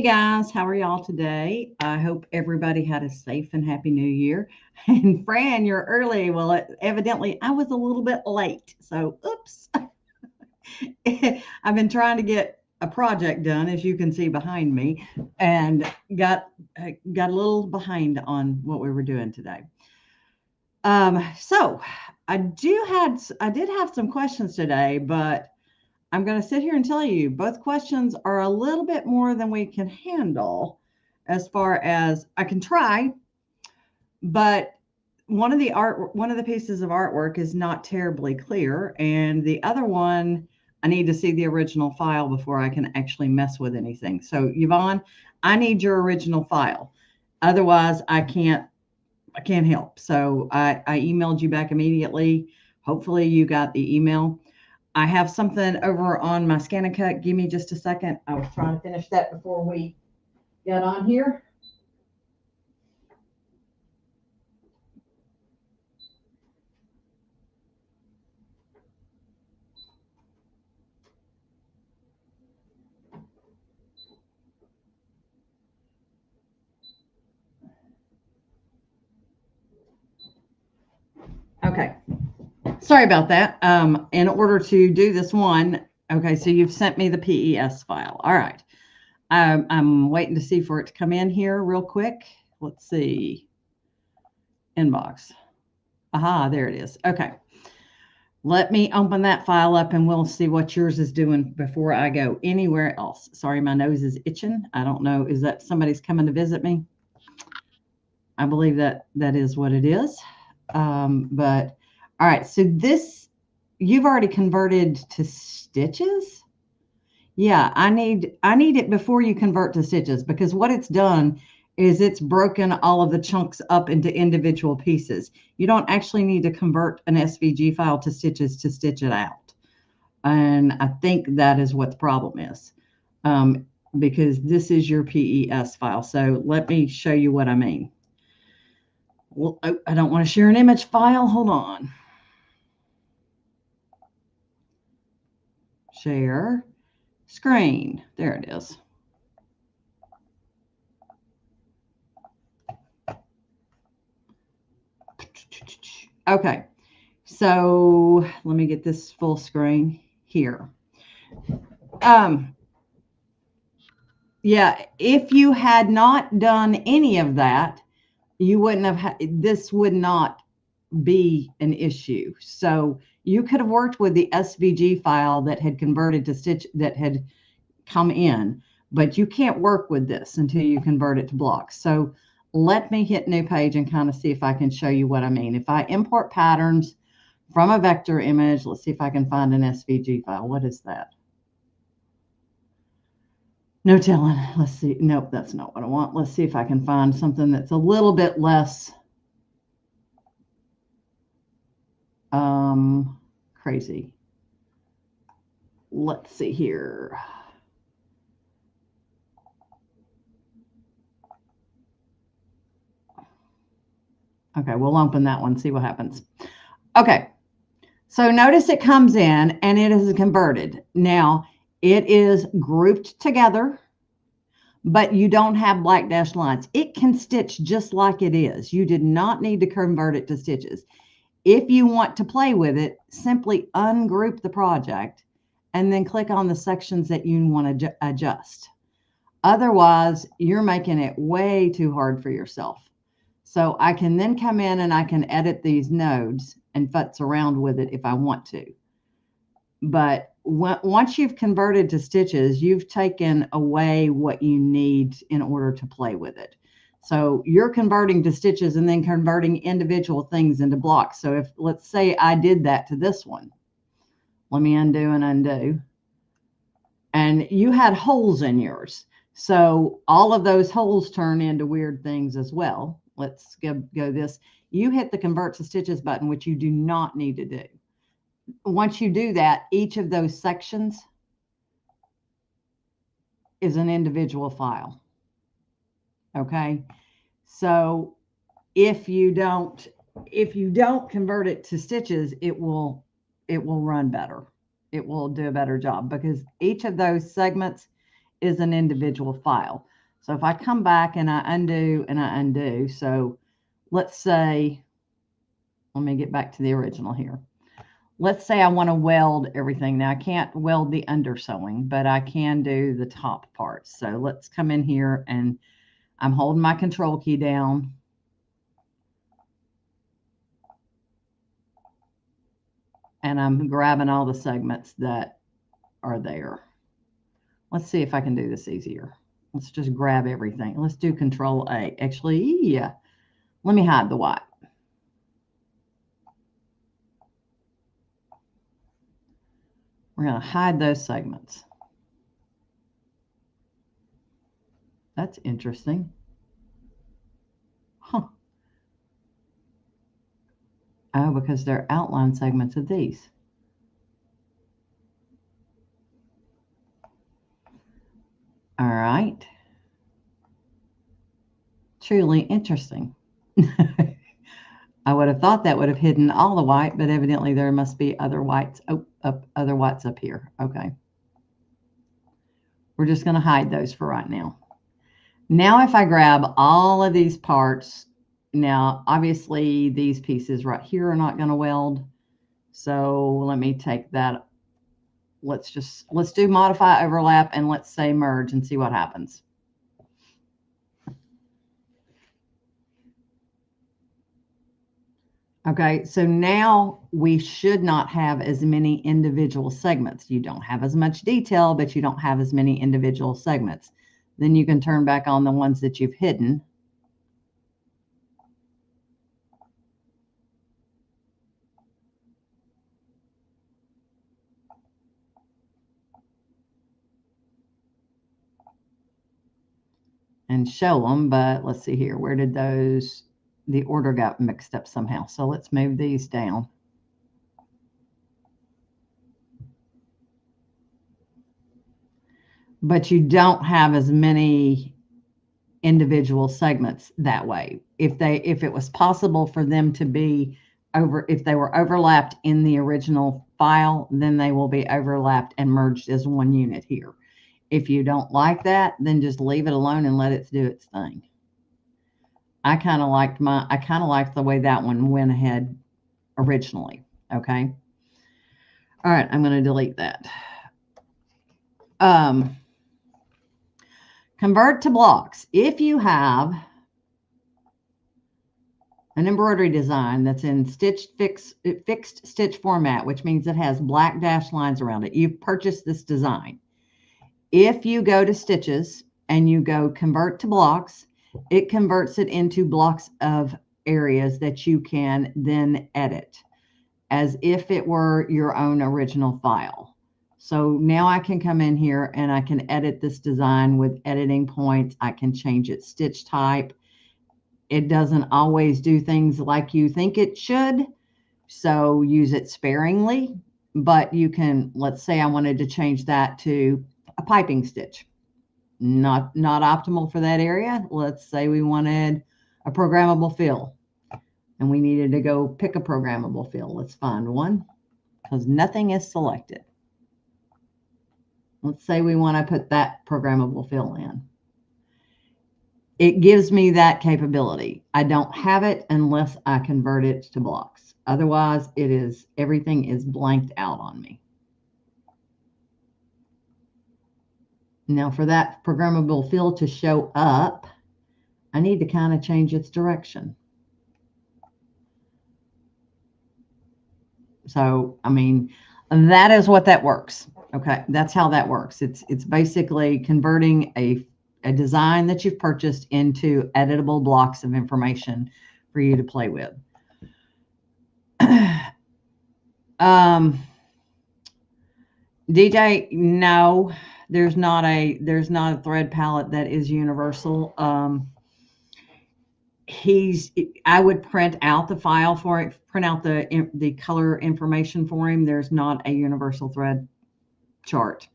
guys, how are y'all today? I hope everybody had a safe and happy new year. And Fran, you're early. Well, evidently I was a little bit late. So, oops. I've been trying to get a project done, as you can see behind me, and got a little behind on what we were doing today. So I did have some questions today, but I'm going to sit here and tell you both questions are a little bit more than we can handle as far as I can try, but one of the pieces of artwork is not terribly clear, and the other one I need to see the original file before I can actually mess with anything. So Yvonne, I need your original file. Otherwise, I can't help. So I emailed you back immediately. Hopefully you got the email. I have something over on my Scan and Cut. Give me just a second. I was trying to finish that before we got on here. Okay. Sorry about that. In order to do this one, okay, so you've sent me the PES file. All right. I'm waiting to see for it to come in here real quick. Let's see. Inbox. Aha, there it is. Okay. Let me open that file up and we'll see what yours is doing before I go anywhere else. Sorry, my nose is itching. I don't know. Is that somebody's coming to visit me? I believe that is what it is. But all right, so this you've already converted to stitches. Yeah, I need it before you convert to stitches, because what it's done is it's broken all of the chunks up into individual pieces. You don't actually need to convert an SVG file to stitches to stitch it out. And I think that is what the problem is, because this is your PES file. So let me show you what I mean. Well, I don't want to share an image file. Hold on. Share screen. There it is. Okay. So let me get this full screen here. Yeah, if you had not done any of that, you wouldn't have this would not be an issue. So you could have worked with the SVG file that had converted to stitch that had come in, but you can't work with this until you convert it to blocks. So let me hit new page and kind of see if I can show you what I mean. If I import patterns from a vector image, let's see if I can find an SVG file. What is that? No telling. Let's see. Nope, that's not what I want. Let's see if I can find something that's a little bit less crazy. Let's see here. Okay, we'll open that one, see what happens. Okay, so notice it comes in and it is converted. Now, it is grouped together, but you don't have black dashed lines. It can stitch just like it is. You did not need to convert it to stitches. If you want to play with it, simply ungroup the project and then click on the sections that you want to adjust. Otherwise, you're making it way too hard for yourself. So I can then come in and I can edit these nodes and futz around with it if I want to. But once you've converted to stitches, you've taken away what you need in order to play with it. So you're converting to stitches and then converting individual things into blocks. So if, let's say I did that to this one, let me undo and undo. And you had holes in yours. So all of those holes turn into weird things as well. Let's go this. You hit the convert to stitches button, which you do not need to do. Once you do that, each of those sections is an individual file. Okay. So if you don't convert it to stitches, it will run better. It will do a better job because each of those segments is an individual file. So if I come back and I undo, so let's say, let me get back to the original here. Let's say I want to weld everything. Now I can't weld the undersewing, but I can do the top parts. So let's come in here and I'm holding my control key down. And I'm grabbing all the segments that are there. Let's see if I can do this easier. Let's just grab everything. Let's do Control A. Actually, yeah. Let me hide the white. We're going to hide those segments. That's interesting. Huh. Oh, because they're outline segments of these. All right. Truly interesting. I would have thought that would have hidden all the white, but evidently there must be other whites. Oh, other whites up here. Okay. We're just going to hide those for right now. Now, if I grab all of these parts, now obviously these pieces right here are not going to weld. So let me take that. Let's do modify overlap and let's say merge and see what happens. Okay, so now we should not have as many individual segments. You don't have as much detail, but you don't have as many individual segments. Then you can turn back on the ones that you've hidden. And show them, but let's see here. Where did those, the order got mixed up somehow. So let's move these down. But you don't have as many individual segments that way. If it was possible for them to be if they were overlapped in the original file, then they will be overlapped and merged as one unit here. If you don't like that, then just leave it alone and let it do its thing. I kind of liked the way that one went ahead originally. Okay. All right, I'm going to delete that. Convert to blocks. If you have an embroidery design that's in fixed stitch format, which means it has black dashed lines around it, you've purchased this design. If you go to stitches and you go convert to blocks, it converts it into blocks of areas that you can then edit as if it were your own original file. So now I can come in here and I can edit this design with editing points. I can change its stitch type. It doesn't always do things like you think it should, so use it sparingly. But you can, let's say I wanted to change that to a piping stitch. Not optimal for that area. Let's say we wanted a programmable fill and we needed to go pick a programmable fill. Let's find one because nothing is selected. Let's say we want to put that programmable fill in. It gives me that capability. I don't have it unless I convert it to blocks. Otherwise, everything is blanked out on me. Now, for that programmable fill to show up, I need to kind of change its direction. So, I mean, that is what that works. Okay, that's how that works. It's basically converting a design that you've purchased into editable blocks of information for you to play with. DJ, no, there's not a thread palette that is universal. I would print out the file for it, print out the color information for him. There's not a universal thread chart.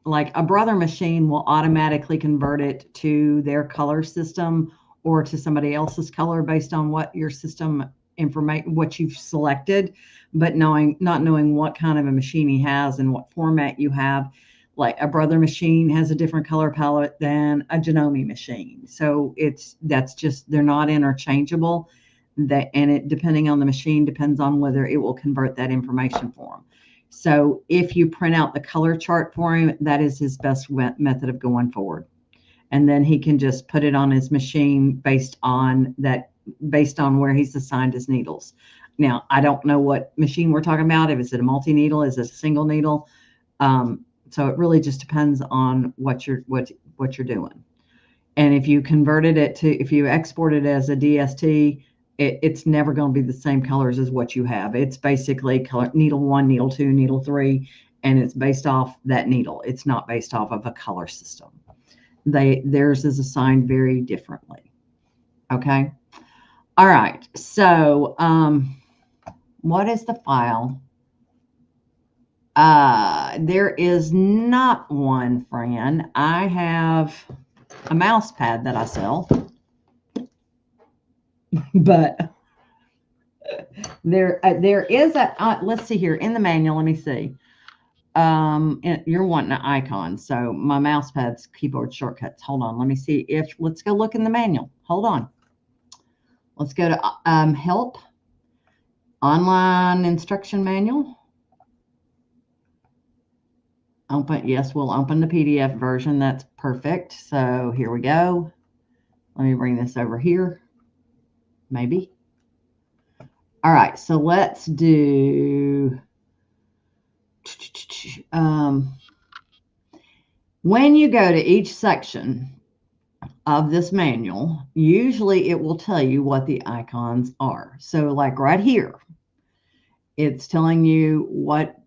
Like a Brother machine will automatically convert it to their color system or to somebody else's color based on what your system what you've selected, but not knowing what kind of a machine he has and what format you have. like a Brother machine has a different color palette than a Janome machine. So that's just, they're not interchangeable. And it, depending on the machine, depends on whether it will convert that information for him. So if you print out the color chart for him, that is his best method of going forward. And then he can just put it on his machine based on where he's assigned his needles. Now, I don't know what machine we're talking about. If it's a multi-needle, is it a single needle? So it really just depends on what you're doing. And if you if you export it as a DST, it's never going to be the same colors as what you have. It's basically color needle 1, needle 2, needle 3, and it's based off that needle. It's not based off of a color system. Theirs is assigned very differently. Okay. All right. So, what is the file? There is not one, friend. I have a mouse pad that I sell, but there is a, let's see here in the manual. Let me see. You're wanting an icon. So my mouse pad's keyboard shortcuts. Hold on. Let me see let's go look in the manual. Hold on. Let's go to help, online instruction manual. Open. Yes, we'll open the PDF version. That's perfect. So here we go. Let me bring this over here. Maybe. All right. So let's do, when you go to each section of this manual, usually it will tell you what the icons are. So like right here, it's telling you what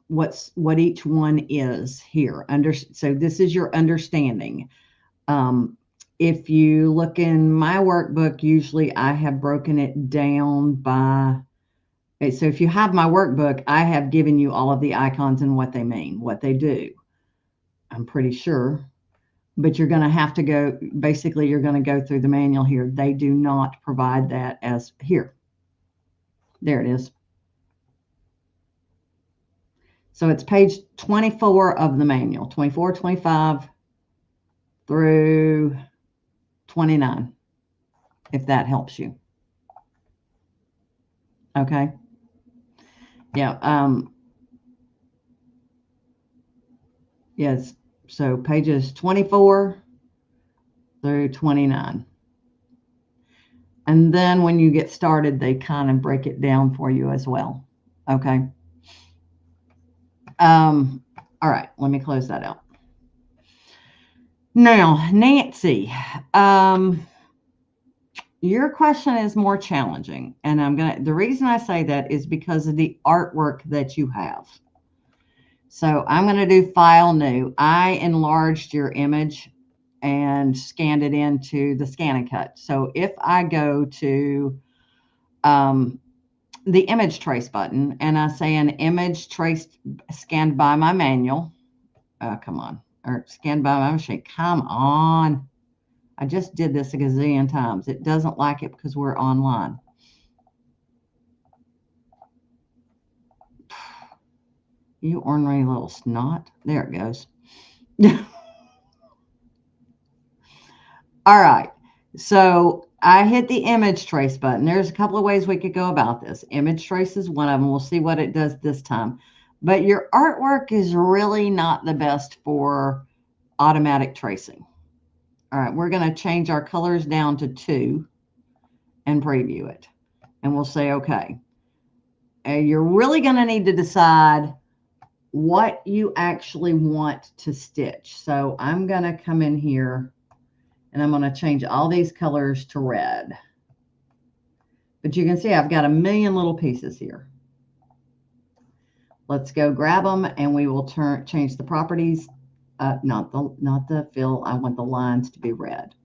each one is here. So this is your understanding. If you look in my workbook, usually I have broken it down by, so if you have my workbook, I have given you all of the icons and what they mean, what they do. I'm pretty sure. But you're going to have to go, basically, you're going to go through the manual here. They do not provide that as here. There it is. So it's page 24 of the manual, 24, 25 through 29, if that helps you. Okay. Yeah. Yes. So pages 24 through 29. And then when you get started, they kind of break it down for you as well. Okay. All right. Let me close that out. Now, Nancy, your question is more challenging. And the reason I say that is because of the artwork that you have. So I'm going to do File New. I enlarged your image and scanned it into the Scan and Cut. So if I go to the Image Trace button and I say an image traced, scanned by my manual, come on, or scanned by my machine, come on. I just did this a gazillion times. It doesn't like it because we're online. You ornery little snot. There it goes. All right. So I hit the image trace button. There's a couple of ways we could go about this. Image trace is one of them. We'll see what it does this time. But your artwork is really not the best for automatic tracing. All right. We're going to change our colors down to 2 and preview it. And we'll say, okay. You're really going to need to decide what you actually want to stitch. So I'm going to come in here and I'm going to change all these colors to red. But you can see I've got a million little pieces here. Let's go grab them and we will change the properties. Not the fill. I want the lines to be red.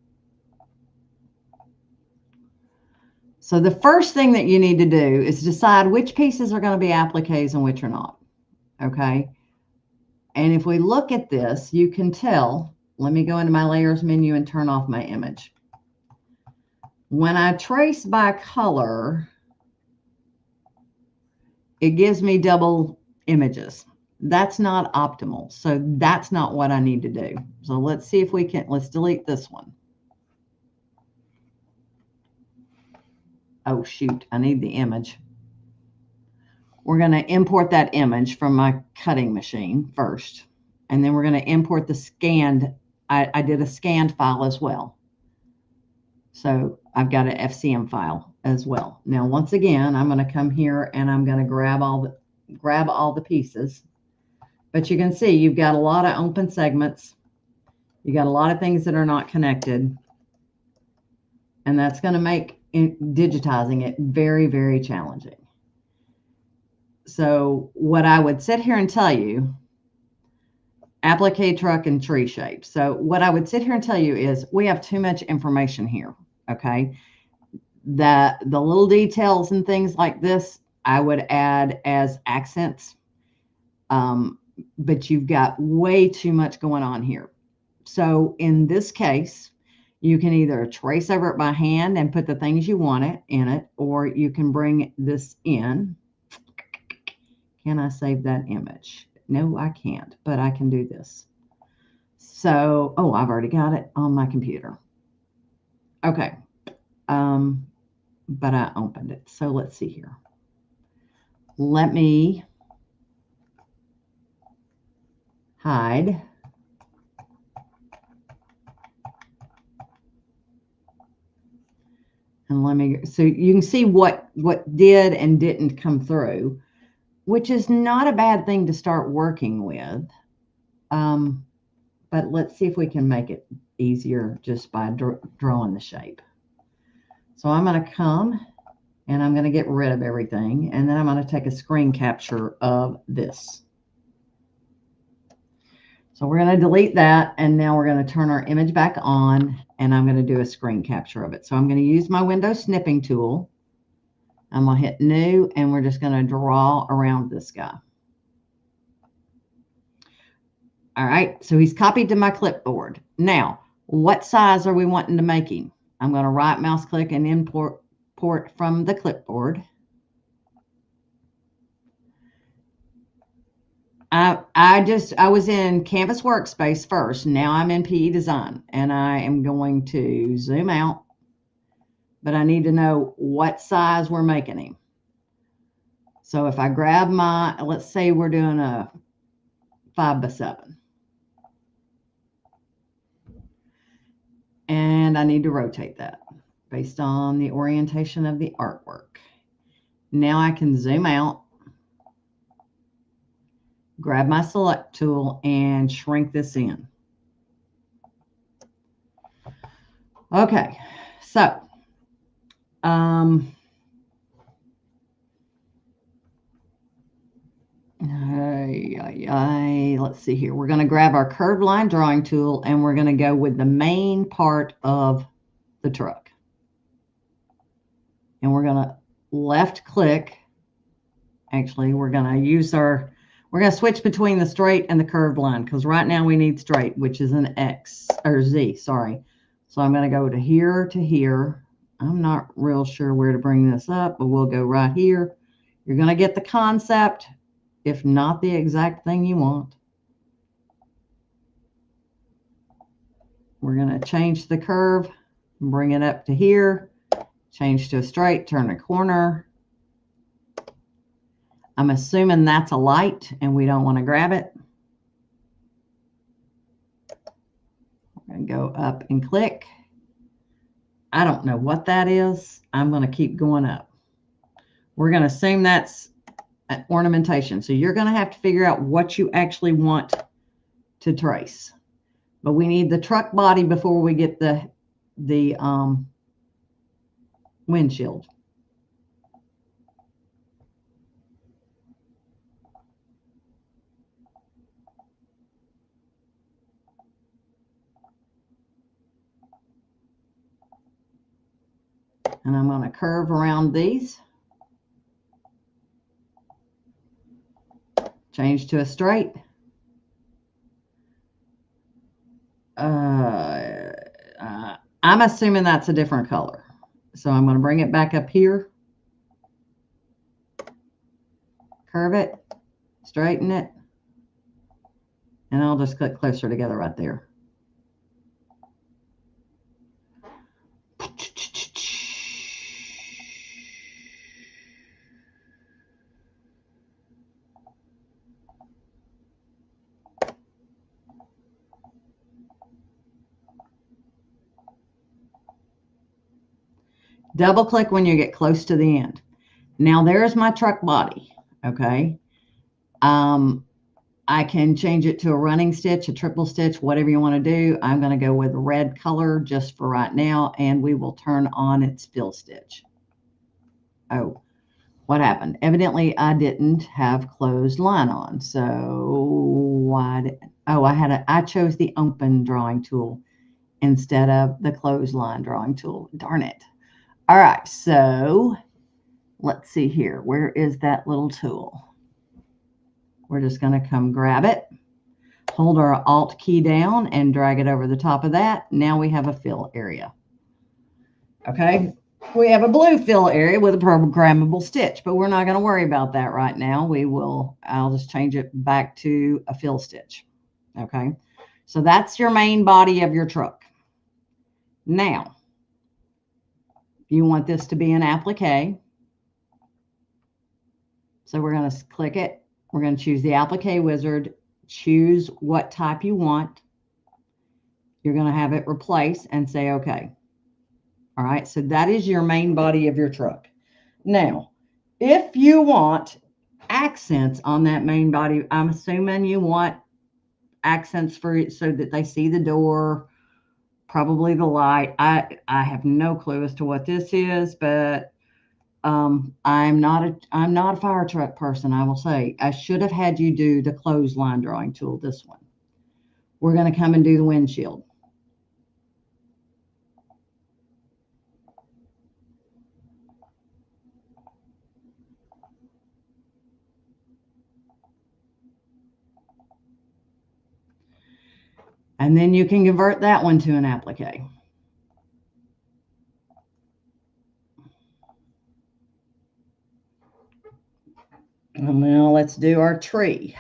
So the first thing that you need to do is decide which pieces are going to be appliques and which are not. Okay. And if we look at this, you can tell, let me go into my layers menu and turn off my image. When I trace by color, it gives me double images. That's not optimal. So that's not what I need to do. So let's see if we can, let's delete this one. Oh, shoot, I need the image. We're going to import that image from my cutting machine first. And then we're going to import the scanned. I did a scanned file as well. So I've got an FCM file as well. Now, once again, I'm going to come here and I'm going to grab all the pieces. But you can see you've got a lot of open segments. You got a lot of things that are not connected. And that's going to make digitizing it very, very challenging. So what I would sit here and tell you, applique, truck, and tree shape. So what I would sit here and tell you is we have too much information here, okay? The little details and things like this, I would add as accents. But you've got way too much going on here. So in this case, you can either trace over it by hand and put the things you want in it, or you can bring this in. Can I save that image? No, I can't, but I can do this. So, oh, I've already got it on my computer. Okay. But I opened it. So let's see here. Let me hide. And let me, so you can see what did and didn't come through, which is not a bad thing to start working with. But let's see if we can make it easier just by drawing the shape. So I'm going to come and I'm going to get rid of everything. And then I'm going to take a screen capture of this. So we're going to delete that. And now we're going to turn our image back on and I'm going to do a screen capture of it. So I'm going to use my window snipping tool. I'm going to hit new and we're just going to draw around this guy. All right, so he's copied to my clipboard. Now, what size are we wanting to make him? I'm going to right mouse click and import from the clipboard. I was in Canvas Workspace first. Now I'm in PE Design and I am going to zoom out, but I need to know what size we're making him. So if I grab my, let's say we're doing a 5x7. And I need to rotate that based on the orientation of the artwork. Now I can zoom out, grab my select tool, and shrink this in. Okay, so let's see here. We're going to grab our curved line drawing tool and we're going to go with the main part of the truck. And we're going to left click. Actually, we're going to switch between the straight and the curved line because right now we need straight, which is an X or Z, sorry. So I'm going to go to here. I'm not real sure where to bring this up, but we'll go right here. You're going to get the concept, if not the exact thing you want. We're going to change the curve, bring it up to here, change to a straight, turn a corner. I'm assuming that's a light and we don't want to grab it. We're going to go up and click. I don't know what that is. I'm going to keep going up. We're going to assume that's an ornamentation. So you're going to have to figure out what you actually want to trace. But we need the truck body before we get the windshield. And I'm going to curve around these. Change to a straight. I'm assuming that's a different color. So I'm going to bring it back up here. Curve it. Straighten it. And I'll just click closer together right there. Double click when you get close to the end. Now there's my truck body, okay? I can change it to a running stitch, a triple stitch, whatever you want to do. I'm going to go with red color just for right now, and we will turn on its fill stitch. Oh, what happened? Evidently, I didn't have closed line on. So why did, oh, I chose the open drawing tool instead of the closed line drawing tool. Darn it. All right, so let's see here. Where is that little tool? We're just going to come grab it, hold our Alt key down, and drag it over the top of that. Now we have a fill area. Okay, we have a blue fill area with a programmable stitch, but we're not going to worry about that right now. I'll just change it back to a fill stitch. Okay, so that's your main body of your truck. Now, you want this to be an applique. So we're going to click it. We're going to choose the applique wizard, choose what type you want. You're going to have it replace and say okay. All right, so that is your main body of your truck. Now, if you want accents on that main body, I'm assuming you want accents for it so that they see the door, probably the light. I have no clue as to what this is, but I'm not a fire truck person, I will say. I should have had you do the clothesline drawing tool, this one. We're going to come and do the windshield. And then you can convert that one to an applique. And now let's do our tree.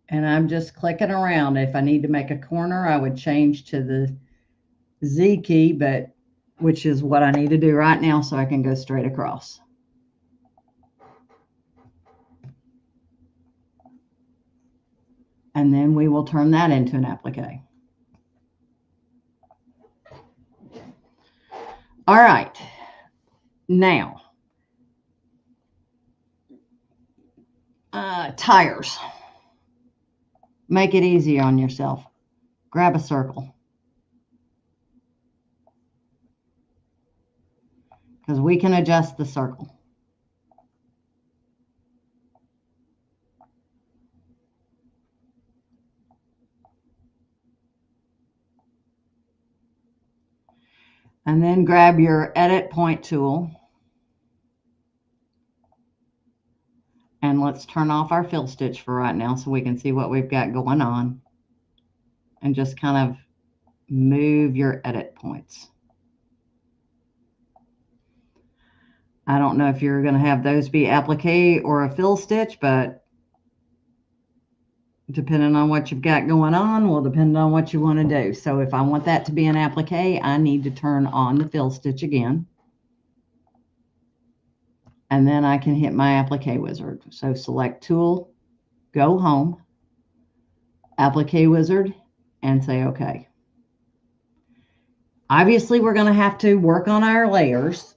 And I'm just clicking around. If I need to make a corner, I would change to the Z key, which is what I need to do right now so I can go straight across. And then we will turn that into an applique. All right. Now, tires. Make it easy on yourself. Grab a circle. Because we can adjust the circle. And then grab your edit point tool. And let's turn off our fill stitch for right now so we can see what we've got going on. And just kind of move your edit points. I don't know if you're going to have those be applique or a fill stitch, but depending on what you've got going on will depend on what you want to do. So if I want that to be an applique, I need to turn on the fill stitch again. And then I can hit my applique wizard. So select tool, go home, applique wizard, and say okay. Obviously, we're going to have to work on our layers,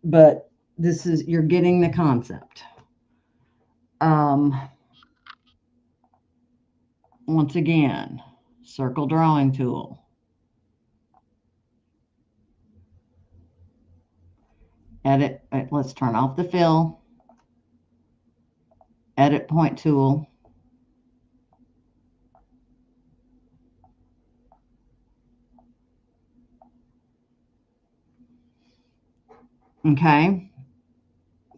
but you're getting the concept. Once again, circle drawing tool. Edit, let's turn off the fill. edit point tool. Okay.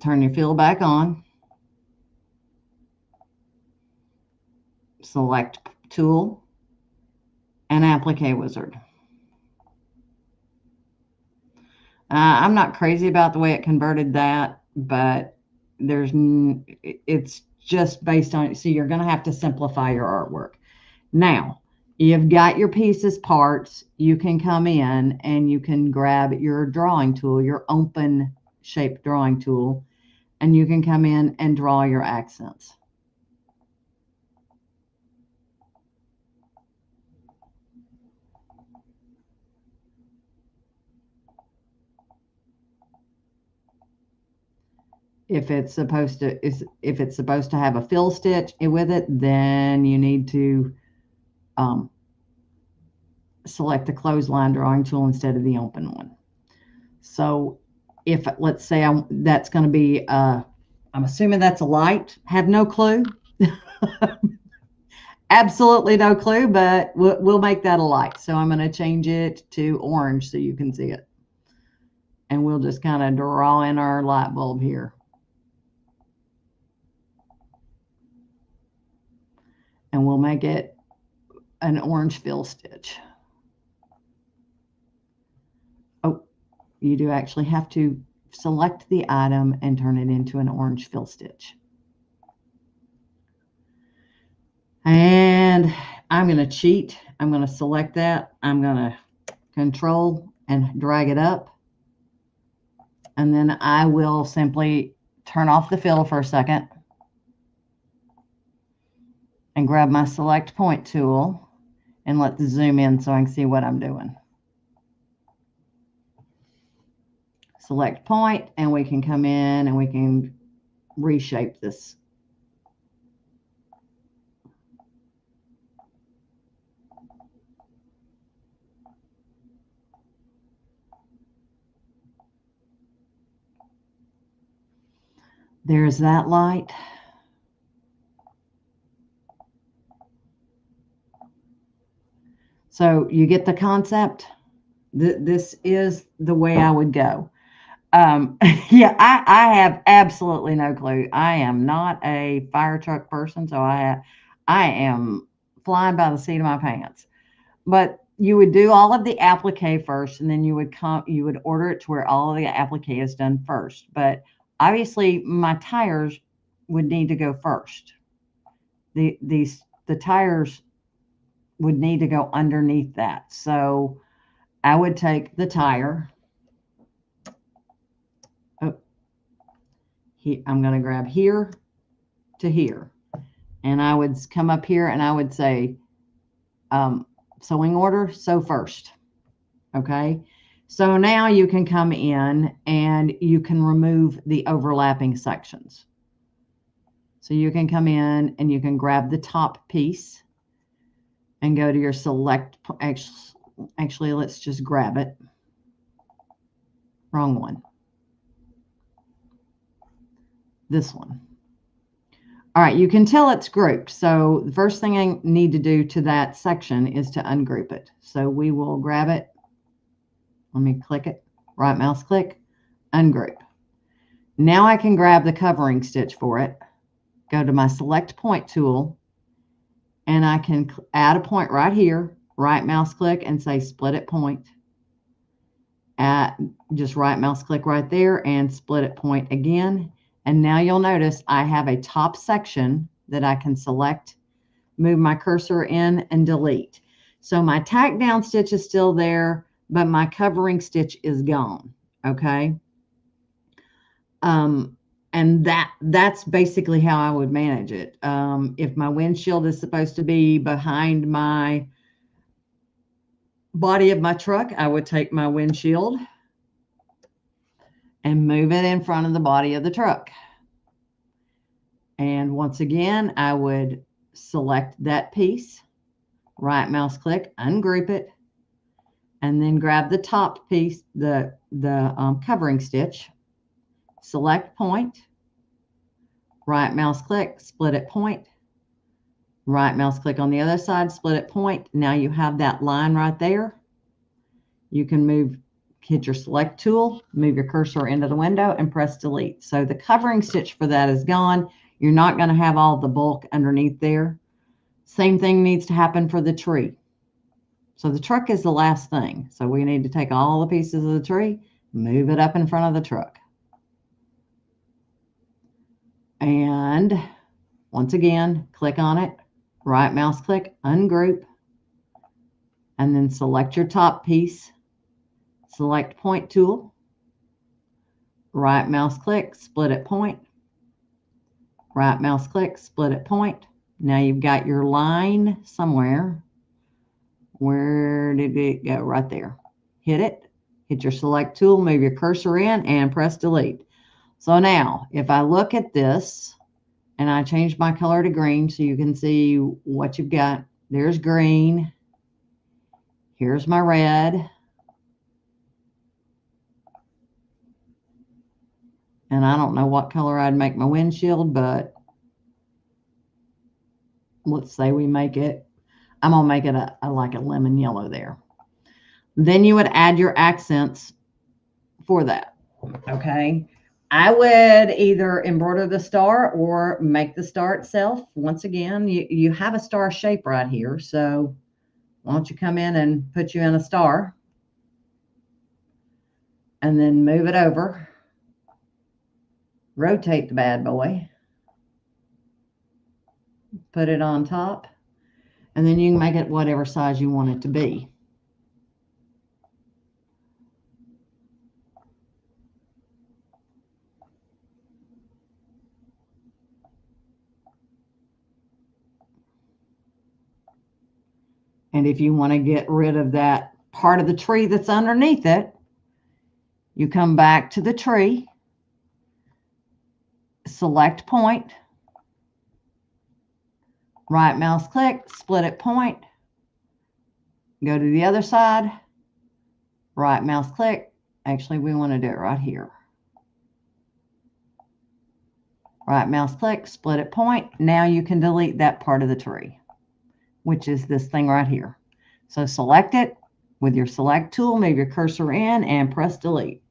Turn your fill back on. Select tool and applique wizard. I'm not crazy about the way it converted that, but it's just based on, so you're going to have to simplify your artwork. Now, you've got your pieces, parts, you can come in and you can grab your drawing tool, your open shaped drawing tool, and you can come in and draw your accents. If it's supposed to have a fill stitch with it, then you need to select the clothesline drawing tool instead of the open one. So if, let's say, that's going to be, I'm assuming that's a light, have no clue. Absolutely no clue, but we'll make that a light. So I'm going to change it to orange so you can see it. And we'll just kind of draw in our light bulb here. And we'll make it an orange fill stitch. Oh, you do actually have to select the item and turn it into an orange fill stitch. And I'm going to cheat. I'm going to select that. I'm going to control and drag it up. And then I will simply turn off the fill for a second and grab my select point tool and let the zoom in so I can see what I'm doing. Select point, and we can come in and we can reshape this. There's that light. So you get the concept. This is the way I would go. Yeah, I have absolutely no clue. I am not a fire truck person, so I am flying by the seat of my pants. But you would do all of the applique first, and then you would order it to where all of the applique is done first. But obviously, my tires would need to go first. The tires would need to go underneath that. So I would take the tire. Oh, I'm going to grab here to here. And I would come up here and I would say, sewing order, sew first. Okay. So now you can come in and you can remove the overlapping sections. So you can come in and you can grab the top piece and go to your select. Actually, let's just grab it. Wrong one. This one. All right, you can tell it's grouped. So the first thing I need to do to that section is to ungroup it. So we will grab it. Let me click it. Right mouse click, ungroup. Now I can grab the covering stitch for it. Go to my select point tool, and I can add a point right here. Right mouse click and say split at point. Just right mouse click right there and split at point again. And now you'll notice I have a top section that I can select, move my cursor in, and delete. So my tack down stitch is still there, but my covering stitch is gone. Okay. And that's basically how I would manage it. If my windshield is supposed to be behind my body of my truck, I would take my windshield and move it in front of the body of the truck. And once again, I would select that piece, right mouse click, ungroup it, and then grab the top piece, the covering stitch, select point, right mouse click, split at point, right mouse click on the other side, split at point. Now you have that line right there. You can move, hit your select tool, move your cursor into the window and press delete. So the covering stitch for that is gone. You're not going to have all the bulk underneath there. Same thing needs to happen for the tree. So the truck is the last thing. So we need to take all the pieces of the tree, move it up in front of the truck. And once again, click on it, right mouse click, ungroup, and then select your top piece, select point tool, right mouse click, split at point, right mouse click, split at point. Now you've got your line somewhere. Where did it go? Right there. Hit it, hit your select tool, move your cursor in and press delete. So now if I look at this and I change my color to green so you can see what you've got, there's green, here's my red, and I don't know what color I'd make my windshield, but let's say we make it, I'm going to make it a like a lemon yellow there. Then you would add your accents for that. Okay. I would either embroider the star or make the star itself. Once again, you have a star shape right here. So why don't you come in and put you in a star and then move it over. Rotate the bad boy. Put it on top. And then you can make it whatever size you want it to be. And if you want to get rid of that part of the tree that's underneath it, you come back to the tree, select point, right mouse click, split at point, go to the other side, right mouse click. Actually, we want to do it right here. Right mouse click, split at point. Now you can delete that part of the tree, which is this thing right here. So select it with your select tool, move your cursor in and press delete.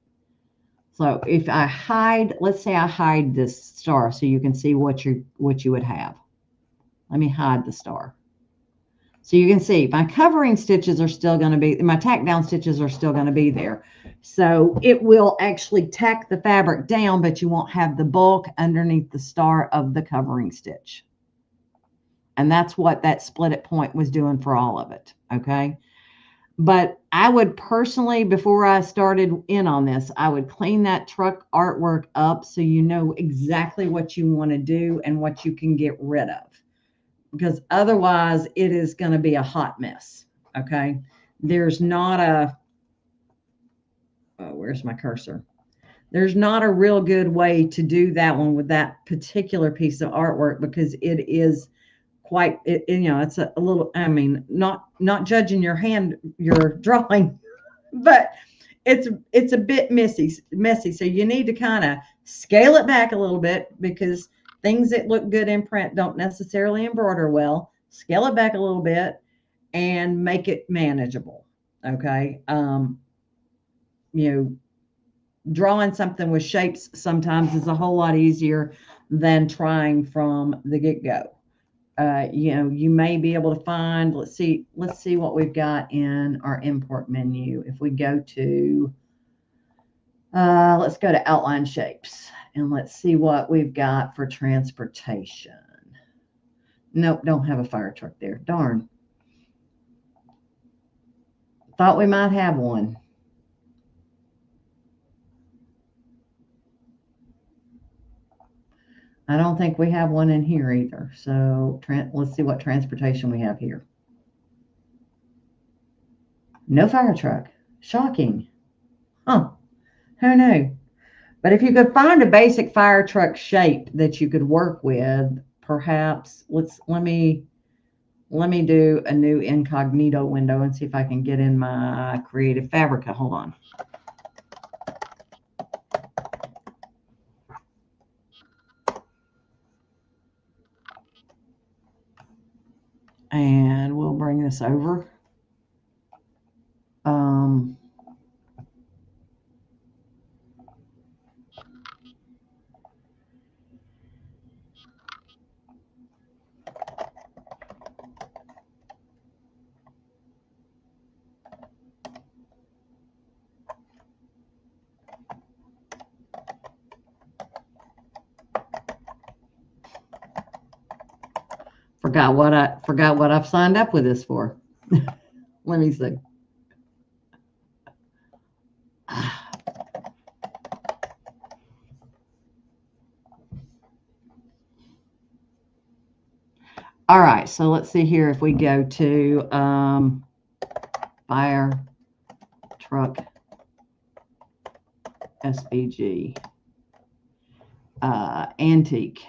So if I hide, let's say I hide this star so you can see what you would have. Let me hide the star. So you can see my covering stitches are still going to be, my tack down stitches are still going to be there. So it will actually tack the fabric down, but you won't have the bulk underneath the star of the covering stitch. And that's what that split at point was doing for all of it. Okay. But I would personally, before I started in on this, I would clean that truck artwork up so you know exactly what you want to do and what you can get rid of. Because otherwise it is going to be a hot mess. Okay. There's not a, oh, where's my cursor? There's not a real good way to do that one with that particular piece of artwork because it is quite, you know, it's a little, I mean, not judging your hand, your drawing, but it's a bit messy. So you need to kind of scale it back a little bit because things that look good in print don't necessarily embroider well. Scale it back a little bit and make it manageable. Okay. You know, drawing something with shapes sometimes is a whole lot easier than trying from the get-go. You know, you may be able to find, let's see what we've got in our import menu. If we go to, let's go to outline shapes and let's see what we've got for transportation. Nope, don't have a fire truck there. Darn. Thought we might have one. I don't think we have one in here either. So let's see what transportation we have here. No fire truck. Shocking. Huh. Who knew? But if you could find a basic fire truck shape that you could work with, perhaps let me do a new incognito window and see if I can get in my Creative Fabrica. Hold on. And we'll bring this over. Forgot what I've signed up with this for. Let me see. All right, so let's see here if we go to fire truck SVG antique.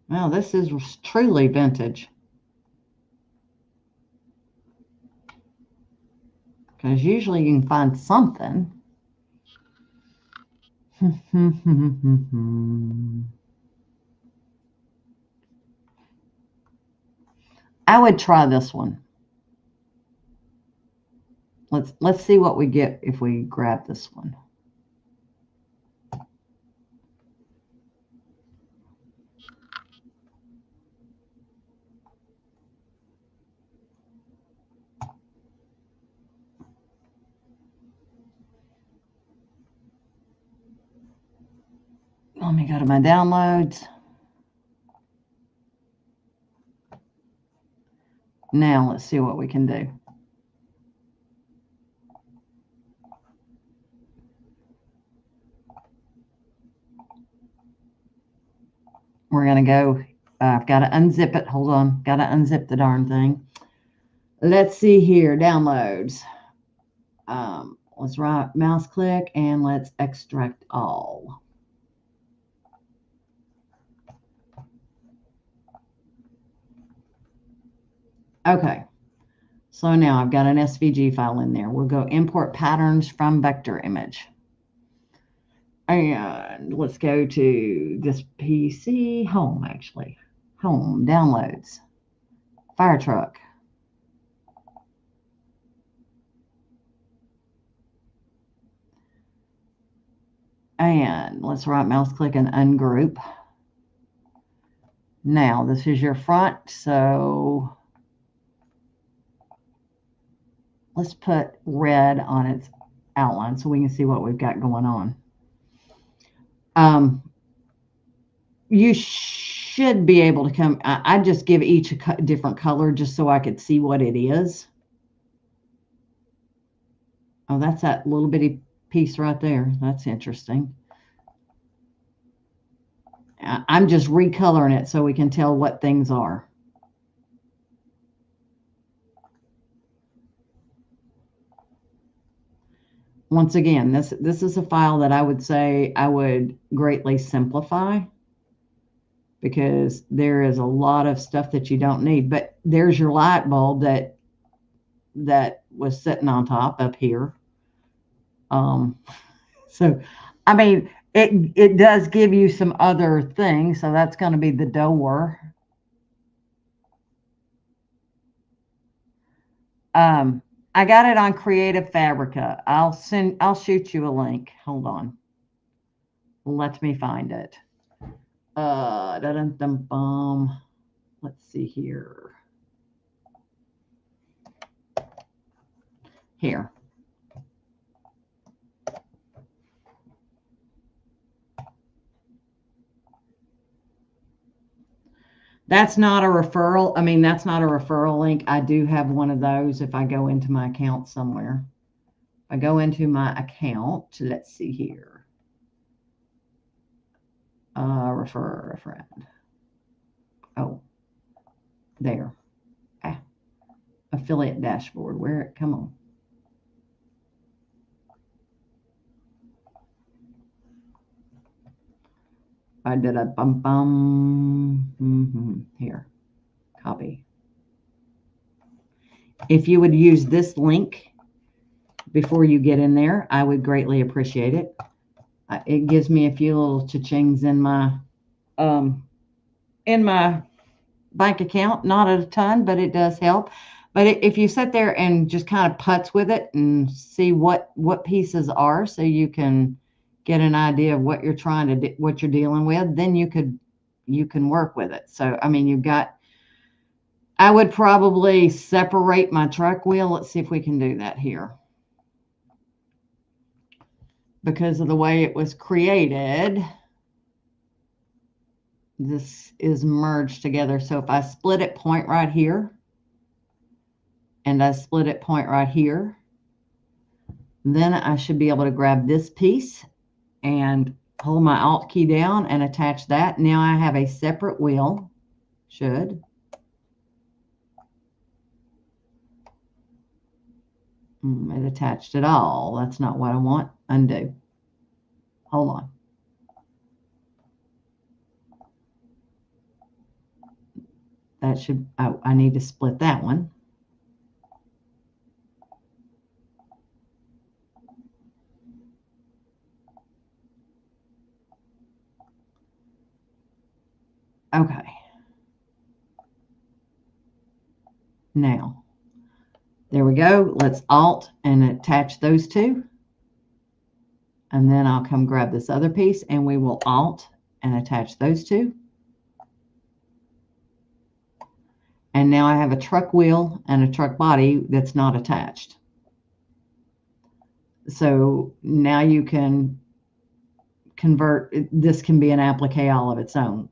Well, this is truly vintage. Because usually you can find something. I would try this one. Let's see what we get if we grab this one. Let me go to my downloads. Now let's see what we can do. We're going to go, I've got to unzip it. Hold on. Got to unzip the darn thing. Let's see here. Downloads. Let's right mouse click and let's extract all. Okay. So now I've got an SVG file in there. We'll go import patterns from vector image. And let's go to this PC, home actually. Home, downloads, fire truck. And let's right mouse click and ungroup. Now this is your front, so let's put red on its outline so we can see what we've got going on. You should be able to come, I just give each a different color just so I could see what it is. Oh, that's that little bitty piece right there. That's interesting. I'm just recoloring it so we can tell what things are. Once again, this is a file that I would say I would greatly simplify because there is a lot of stuff that you don't need. But there's your light bulb that was sitting on top up here. So, I mean, it does give you some other things. So that's going to be the door. I got it on Creative Fabrica. I'll shoot you a link. Hold on. Let me find it. Let's see here. Here. That's not a referral. I mean, that's not a referral link. I do have one of those if I go into my account somewhere. I go into my account. Let's see here. Refer a friend. Oh, there. Affiliate dashboard. Where? Come on. I did a bum bum. Here, copy. If you would use this link before you get in there, I would greatly appreciate it. It gives me a few little cha-chings in my bank account. Not a ton, but it does help. But if you sit there and just kind of putz with it and see what pieces are, so you can get an idea of what you're trying to do, what you're dealing with, then you can work with it. So I mean, I would probably separate my truck wheel. Let's see if we can do that here. Because of the way it was created, this is merged together. So if I split it point right here, and I split it point right here, then I should be able to grab this piece and hold my Alt key down and attach that. Now I have a separate wheel. Should. It attached it all. That's not what I want. Undo. Hold on. That should, oh, I need to split that one. Okay. Now, there we go. Let's Alt and attach those two. And then I'll come grab this other piece and we will Alt and attach those two. And now I have a truck wheel and a truck body that's not attached. So now you can convert, this can be an applique all of its own.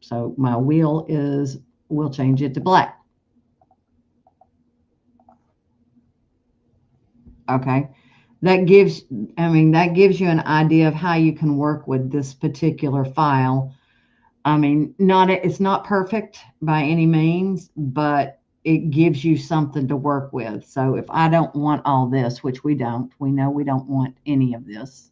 So my wheel is, we'll change it to black. Okay. That gives you an idea of how you can work with this particular file. I mean, it's not perfect by any means, but it gives you something to work with. So if I don't want all this, which we know we don't want any of this.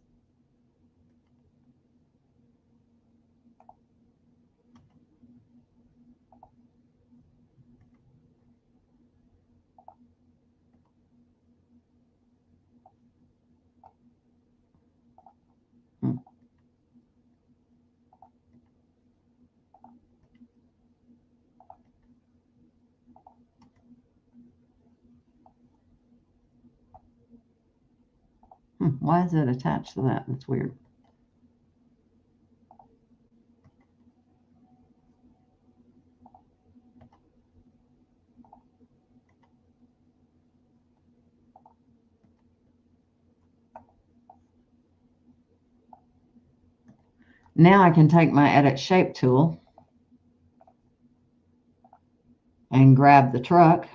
Why is it attached to that? That's weird. Now I can take my Edit Shape tool and grab the truck.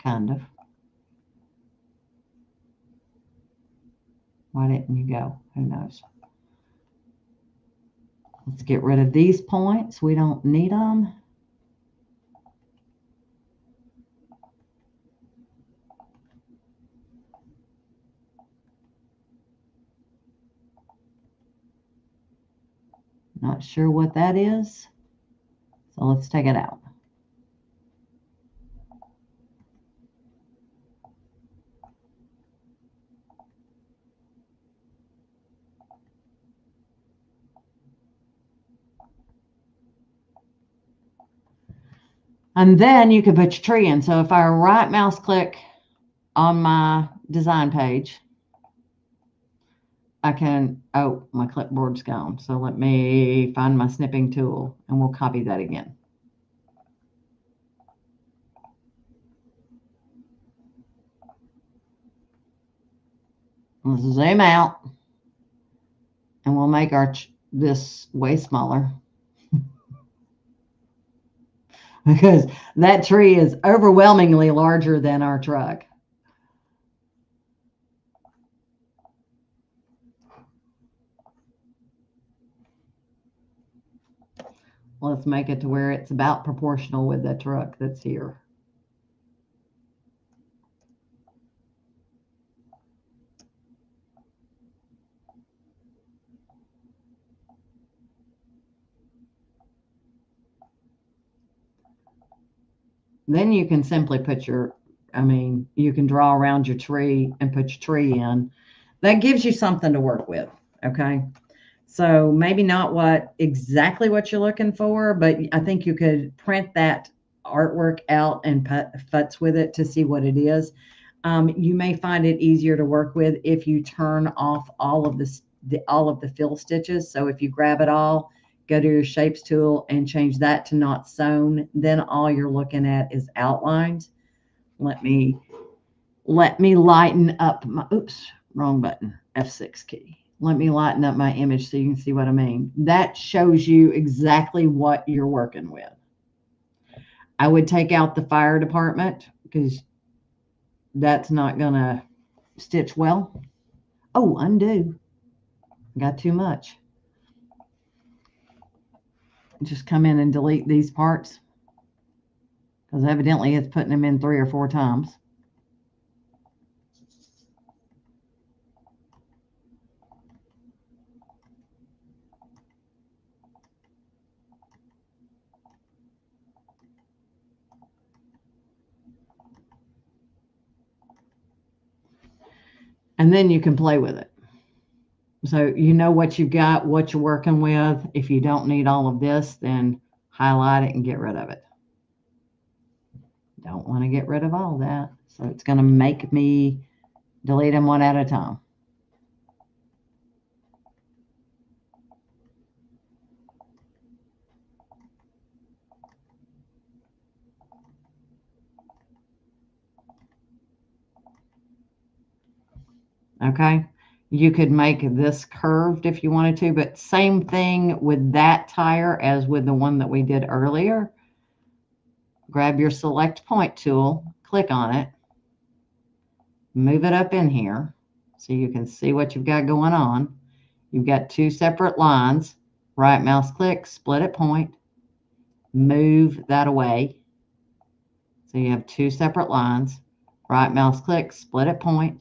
Kind of. Why didn't you go? Who knows? Let's get rid of these points. We don't need them. Not sure what that is. So let's take it out. And then you can put your tree in. So if I right mouse click on my design page, I can, oh, my clipboard's gone. So let me find my snipping tool and we'll copy that again. Let's zoom out and we'll make this way smaller. Because that tree is overwhelmingly larger than our truck. Let's make it to where it's about proportional with the truck that's here. then you can simply put your, you can draw around your tree and put your tree in. That gives you something to work with, okay? So maybe not exactly what you're looking for, but I think you could print that artwork out and futz with it to see what it is. You may find it easier to work with if you turn off all of all of the fill stitches. So if you grab it all, go to your shapes tool and change that to not sewn, then all you're looking at is outlines. Let me lighten up my, oops, wrong button, F6 key. Let me lighten up my image so you can see what I mean. That shows you exactly what you're working with. I would take out the fire department because that's not going to stitch well. Oh, undo. Got too much. Just come in and delete these parts because evidently it's putting them in 3 or 4 times. And then you can play with it. So you know what you've got, what you're working with. If you don't need all of this, then highlight it and get rid of it. Don't want to get rid of all that. So it's going to make me delete them one at a time. Okay. You could make this curved if you wanted to, but same thing with that tire as with the one that we did earlier. Grab your select point tool, click on it, move it up in here so you can see what you've got going on. You've got 2 separate lines. Right mouse click, split at point, move that away. So you have 2 separate lines. Right mouse click, split at point,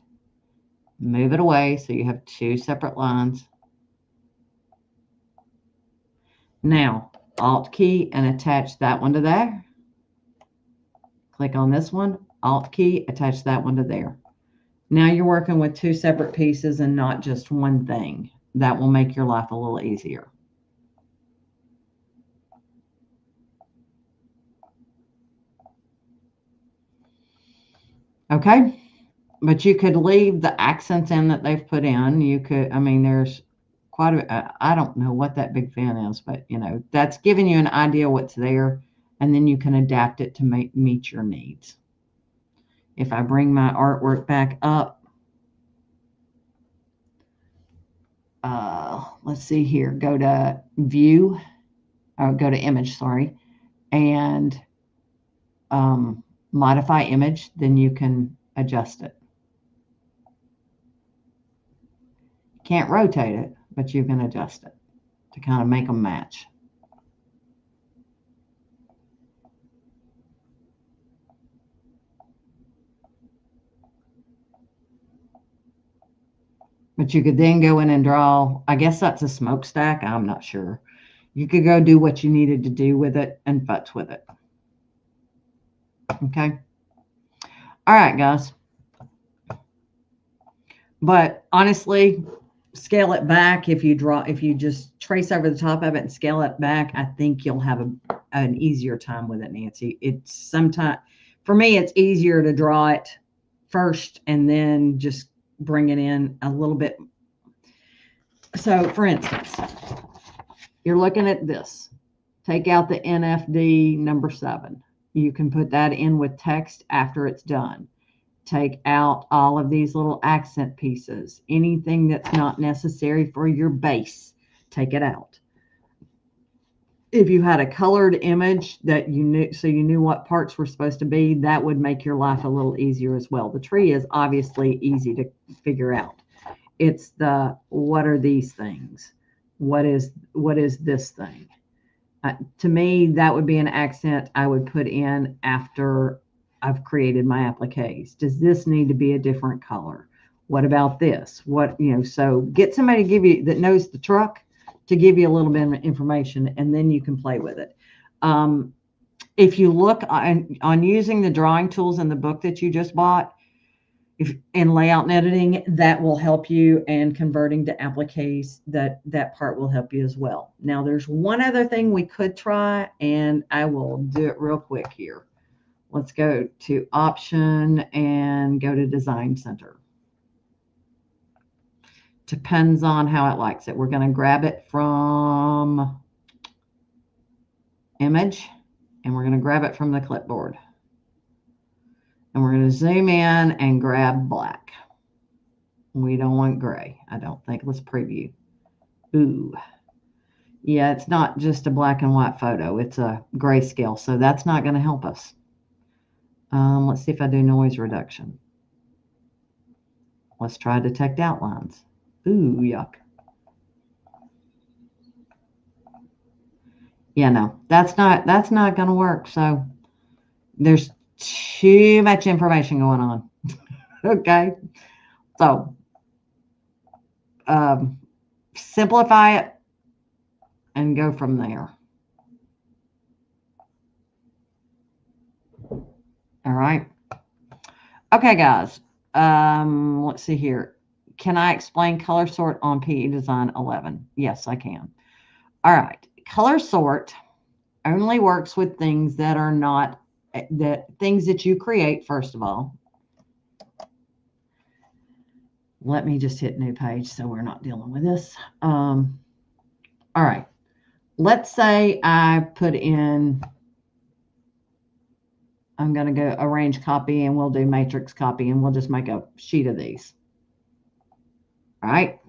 move it away. So you have 2 separate lines. Now, Alt key and attach that one to there. Click on this one, Alt key, attach that one to there. Now you're working with 2 separate pieces and not just one thing. That will make your life a little easier. Okay, but you could leave the accents in that they've put in. You could, there's quite a, I don't know what that big fan is, but that's giving you an idea what's there, and then you can adapt it to meet your needs. If I bring my artwork back up, let's see here, go to view, or go to image, sorry, and modify image, then you can adjust it. Can't rotate it, but you can adjust it to kind of make them match. But you could then go in and draw, I guess that's a smokestack, I'm not sure. You could go do what you needed to do with it and futz with it. Okay. All right, guys. But honestly, scale it back. If you just trace over the top of it and scale it back, I think you'll have an easier time with it, Nancy. It's sometimes, for me, it's easier to draw it first and then just bring it in a little bit. So for instance, you're looking at this. Take out the NFD number 7. You can put that in with text after it's done. Take out all of these little accent pieces. Anything that's not necessary for your base, take it out. If you had a colored image that you knew, so you knew what parts were supposed to be, that would make your life a little easier as well. The tree is obviously easy to figure out. It's the, what are these things? What is this thing? To me, that would be an accent I would put in after I've created my appliques. Does this need to be a different color? What about this? So get somebody to give you, that knows the truck, to give you a little bit of information, and then you can play with it. if you look on using the drawing tools in the book that you just bought, if in layout and editing, that will help you, and converting to appliques, that part will help you as well. Now there's one other thing we could try, and I will do it real quick here. Let's go to option and go to design center. Depends on how it likes it. We're going to grab it from image, and we're going to grab it from the clipboard. And we're going to zoom in and grab black. We don't want gray, I don't think. Let's preview. Ooh. Yeah, it's not just a black and white photo. It's a grayscale, so that's not going to help us. Let's see if I do noise reduction. Let's try detect outlines. Ooh, yuck. Yeah, no, that's not going to work. So there's too much information going on. Okay, so simplify it and go from there. All right. Okay, guys. Let's see here. Can I explain color sort on PE Design 11? Yes, I can. All right. Color sort only works with things that are not things that you create, first of all. Let me just hit new page so we're not dealing with this. All right. Let's say I put in, I'm going to go arrange copy, and we'll do matrix copy, and we'll just make a sheet of these. All right.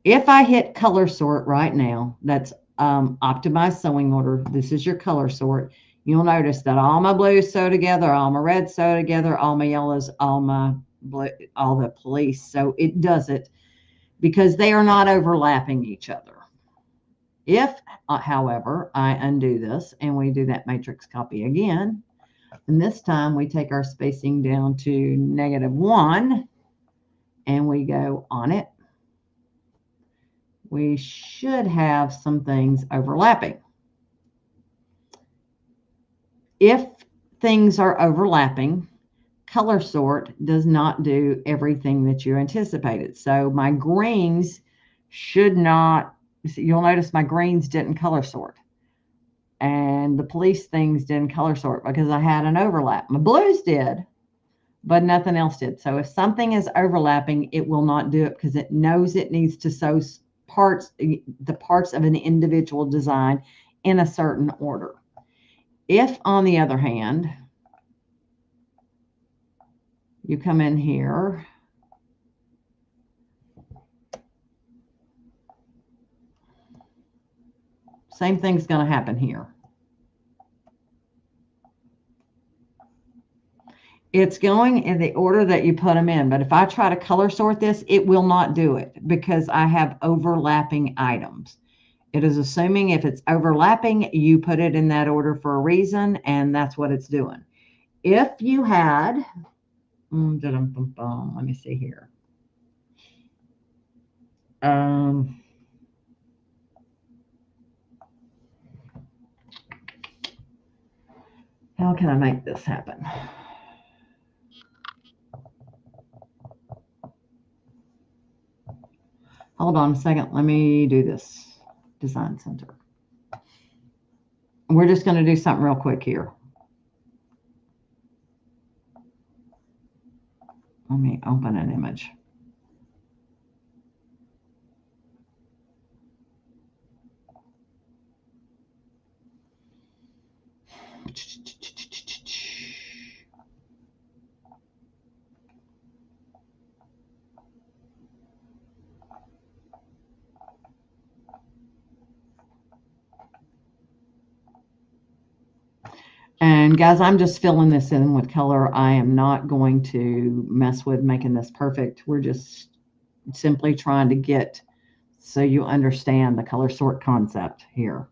If I hit color sort right now, that's optimized sewing order. This is your color sort. You'll notice that all my blues sew together, all my reds sew together, all my yellows, all my blue, all the police. So it does it because they are not overlapping each other. If, however, I undo this and we do that matrix copy again, and this time we take our spacing down to -1 and we go on it, we should have some things overlapping. If things are overlapping, color sort does not do everything that you anticipated. So my greens should not, you'll notice my greens didn't color sort. And the police things didn't color sort because I had an overlap. My blues did, but nothing else did. So if something is overlapping, it will not do it because it knows it needs to sew the parts of an individual design in a certain order. If, on the other hand, you come in here, same thing's going to happen here. It's going in the order that you put them in, but if I try to color sort this, it will not do it because I have overlapping items. It is assuming if it's overlapping, you put it in that order for a reason, and that's what it's doing. If you had, let me see here. How can I make this happen? Hold on a second. Let me do this. Design Center. We're just going to do something real quick here. Let me open an image. And guys, I'm just filling this in with color. I am not going to mess with making this perfect. We're just simply trying to get so you understand the color sort concept here.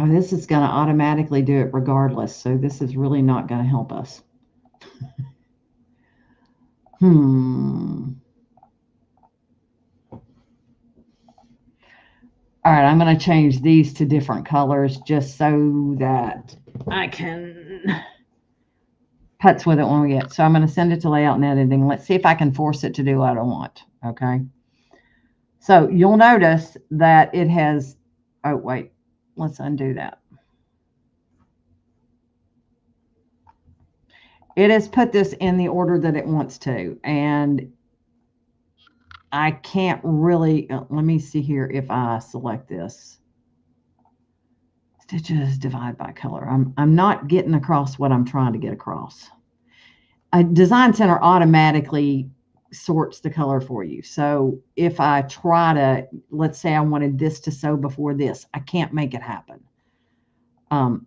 Oh, this is going to automatically do it regardless. So this is really not going to help us. All right, I'm going to change these to different colors just so that I can putz with it when we get. So I'm going to send it to layout and editing. Let's see if I can force it to do what I want. Okay. So you'll notice that it has, oh, wait, let's undo that. It has put this in the order that it wants to. And I can't really, let me see here if I select this. Stitches, divide by color. I'm not getting across what I'm trying to get across. Design Center automatically sorts the color for you. So if I try to, let's say I wanted this to sew before this, I can't make it happen.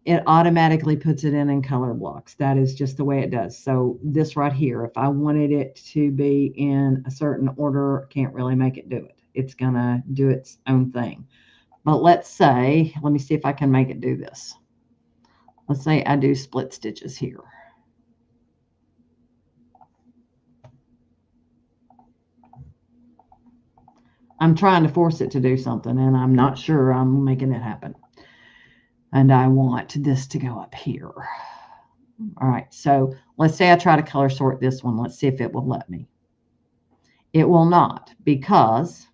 It automatically puts it in color blocks. That is just the way it does. So this right here, if I wanted it to be in a certain order, can't really make it do it. It's going to do its own thing. But let's say, let me see if I can make it do this. Let's say I do split stitches here. I'm trying to force it to do something, and I'm not sure I'm making it happen. And I want this to go up here. All right, so let's say I try to color sort this one. Let's see if it will let me. It will not, because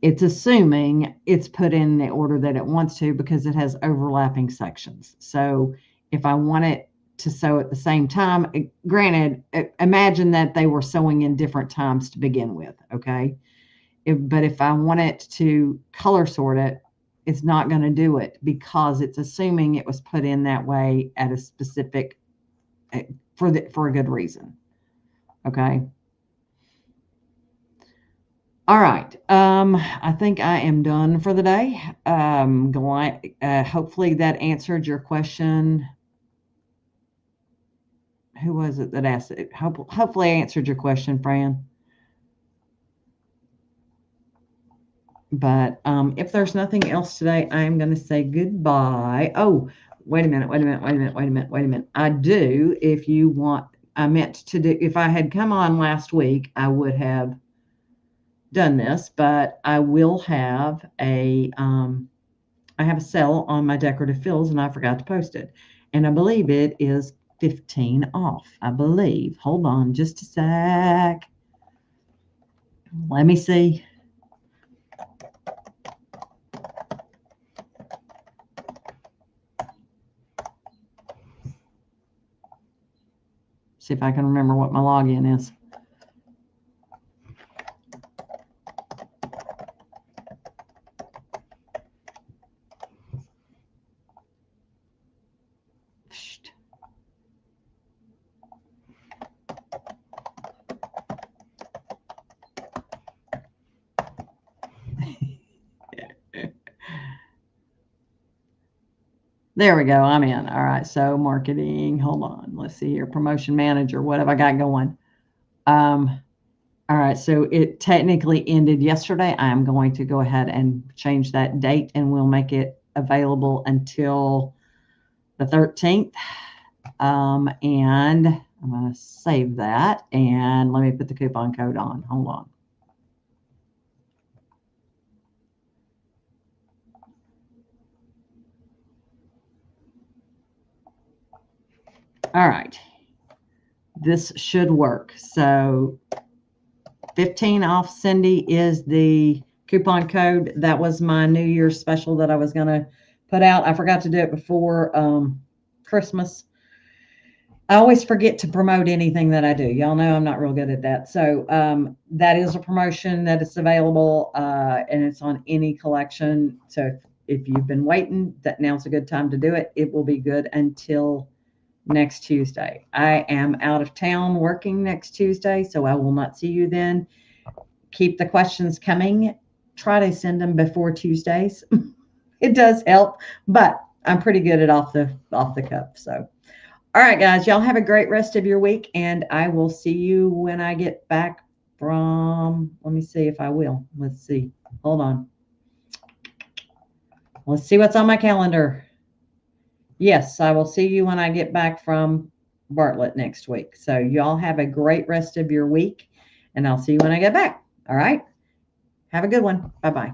it's assuming it's put in the order that it wants to because it has overlapping sections. So if I want it to sew at the same time, granted, imagine that they were sewing in different times to begin with, okay? But if I want it to color sort it, it's not going to do it because it's assuming it was put in that way at a specific, for a good reason, okay? All right. I think I am done for the day. Hopefully that answered your question. Who was it that asked it? Hopefully I answered your question, Fran. But if there's nothing else today, I'm going to say goodbye. Oh, wait a minute. I do, if you want, I meant to do, if I had come on last week, I would have done this, but I will have I have a sale on my decorative fills and I forgot to post it. And I believe it is 15 off, I believe. Hold on just a sec. Let me see. See if I can remember what my login is. There we go. I'm in. All right. So marketing. Hold on. Let's see here. Promotion manager. What have I got going? All right. So it technically ended yesterday. I'm going to go ahead and change that date, and we'll make it available until the 13th. And I'm going to save that. And let me put the coupon code on. Hold on. All right. This should work. So 15 off, Cindy, is the coupon code. That was my New Year's special that I was going to put out. I forgot to do it before Christmas. I always forget to promote anything that I do. Y'all know I'm not real good at that. So that is a promotion that is available, and it's on any collection. So if you've been waiting, that now's a good time to do it. It will be good until next Tuesday. I am out of town working next Tuesday, so I will not see you then. Keep the questions coming. Try to send them before Tuesdays. It does help, but I'm pretty good at off the cuff. So, all right, guys, y'all have a great rest of your week, and I will see you when I get back from, let me see if I will. Let's see. Hold on. Let's see what's on my calendar. Yes, I will see you when I get back from Bartlett next week. So y'all have a great rest of your week, and I'll see you when I get back. All right. Have a good one. Bye-bye.